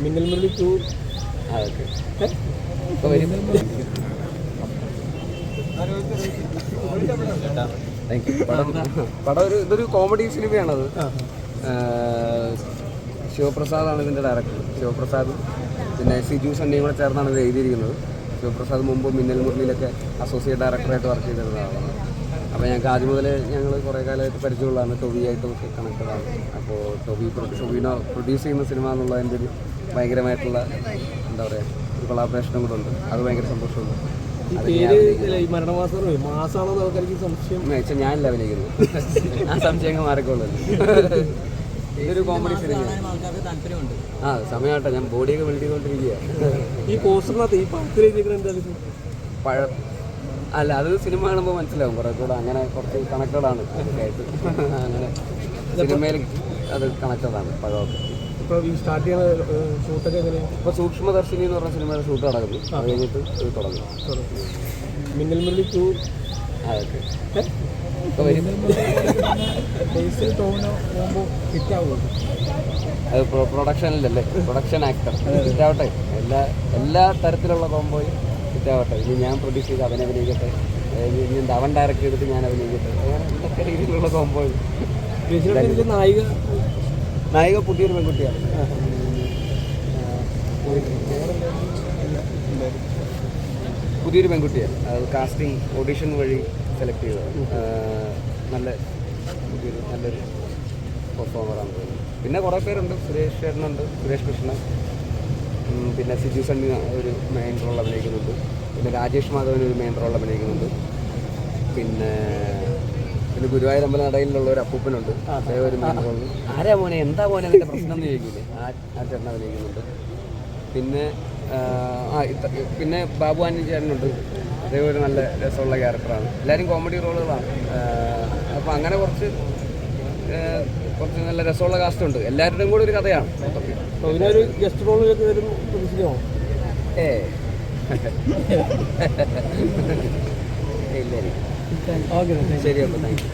മിന്നൽ മുരളി 2 അതൊക്കെ ഇപ്പോൾ വരും. Thank you. പടം ഇതൊരു കോമഡി സിനിമയാണത്. ശിവപ്രസാദാണ് ഇതിൻ്റെ ഡയറക്ടർ. ശിവപ്രസാദും പിന്നെ സിജു സണ്ണിയും കൂടെ ചേർന്നാണ് ഇത് എഴുതിയിരിക്കുന്നത്. ശിവപ്രസാദ് മുമ്പ് മിന്നൽ മുരളിയിലൊക്കെ അസോസിയേറ്റ് ഡയറക്ടറായിട്ട് വർക്ക് ചെയ്തിരുന്ന ആളാണ്. അപ്പോൾ ഞങ്ങൾക്ക് ആദ്യം മുതൽ ഞങ്ങൾ കുറേ കാലമായിട്ട് പരിചയമുള്ളതാണ്. ടൊവിയായിട്ടും കണക്റ്റഡാണ്. അപ്പോൾ ടൊവിനോ പ്രൊഡ്യൂസ് ചെയ്യുന്ന സിനിമ എന്നുള്ളതിൻ്റെ ഒരു ഭയങ്കരമായിട്ടുള്ള എന്താ പറയുക ഒരു കൊളാബറേഷനും കൂടെ ഉണ്ട്. അത് ഭയങ്കര സന്തോഷമുണ്ട്. ഞാനല്ല അഭിനയിക്കുന്നു. ആ സംശയങ്ങൾ മാറിക്കോളല്ലോ. ഇതൊരു കോമഡി സിനിമയാണ്. സമയമാട്ടെ, ഞാൻ ബോഡിയൊക്കെ ബിൽഡ് ചെയ്തുകൊണ്ടിരിക്കുകയാണ്. ഈ പോസ്റ്ററിനകത്ത് ഈ പഴത്തിലേക്ക് പഴം അല്ല, അത് സിനിമ കാണുമ്പോൾ മനസ്സിലാവും കുറേ കൂടെ. അങ്ങനെ കുറച്ച് കണക്റ്റഡാണ് ആയിട്ട്. അങ്ങനെ സിനിമയിൽ അത് കണക്റ്റഡാണ് പഴമൊക്കെ. ഇപ്പോൾ ഈ സ്റ്റാർട്ട് ചെയ്യുന്ന ഷൂട്ടൊക്കെ എങ്ങനെയാണ്? ഇപ്പോൾ സൂക്ഷ്മദർശിനി എന്ന് പറഞ്ഞ സിനിമയുടെ ഷൂട്ട് നടക്കുന്നു. അത് കഴിഞ്ഞിട്ട് ഇത് തുടങ്ങും. മിന്നൽ മുരളി 2 അതൊക്കെ ഇപ്പോൾ വരും. അത് പ്രൊഡക്ഷനിലല്ലേ, പ്രൊഡക്ഷൻ ആക്ടർ ഹിറ്റാവട്ടെ. എല്ലാ തരത്തിലുള്ള കോമ്പോയും ഹിറ്റാവട്ടെ. ഇനി ഞാൻ പ്രൊഡ്യൂസ് ചെയ്ത് അവൻ അഭിനയിക്കട്ടെ, ഇനി അവൻ ഡയറക്റ്റ് ചെയ്തിട്ട് ഞാൻ അഭിനയിക്കട്ടെ. അങ്ങനെ എന്തൊക്കെ രീതിയിലുള്ള കോമ്പോയും. നായിക പുതിയൊരു പെൺകുട്ടിയാണ്. പുതിയൊരു പെൺകുട്ടിയാണ്. അത് കാസ്റ്റിംഗ് ഓഡിഷൻ വഴി സെലക്ട് ചെയ്തത്. നല്ലൊരു പെർഫോമറാണ് തോന്നുന്നത്. പിന്നെ കുറേ പേരുണ്ട്. സുരേഷ് ചേട്ടനുണ്ട്, സുരേഷ് കൃഷ്ണൻ, പിന്നെ സിജു സണ്ണി ഒരു മെയിൻ റോൾ അഭിനയിക്കുന്നുണ്ട്. പിന്നെ രാജേഷ് മാധവൻ ഒരു മെയിൻ റോൾ അഭിനയിക്കുന്നുണ്ട്. പിന്നെ ഗുരുവായൂർ അമ്പല നടയിലുള്ള ഒരു അപ്പൂപ്പനുണ്ട്, അദ്ദേഹം ഒരു മെയിൻ റോൾ. ആരാ മോനെ, എന്താ മോനെ അതിൻ്റെ പ്രശ്നം എന്ന് ചോദിക്കില്ലേ, ആ ചേട്ടൻ അഭിനയിക്കുന്നുണ്ട്. പിന്നെ ബാബു ആന്റണി ചേട്ടനുണ്ട്, അദ്ദേഹം ഒരു നല്ല രസമുള്ള ക്യാരക്ടറാണ്. എല്ലാവരും കോമഡി റോളുകളാണ്. അപ്പോൾ അങ്ങനെ കുറച്ച് നല്ല രസമുള്ള കാസ്റ്റുണ്ട്. എല്ലാവരുടെയും കൂടെ ഒരു കഥയാണ്. ഒരു ഗസ്റ്റ് റോളിലേക്ക് വരുന്നു പ്രതീക്ഷിക്കുമോ? ഇല്ല. ശരി, അപ്പോൾ താങ്ക് യു.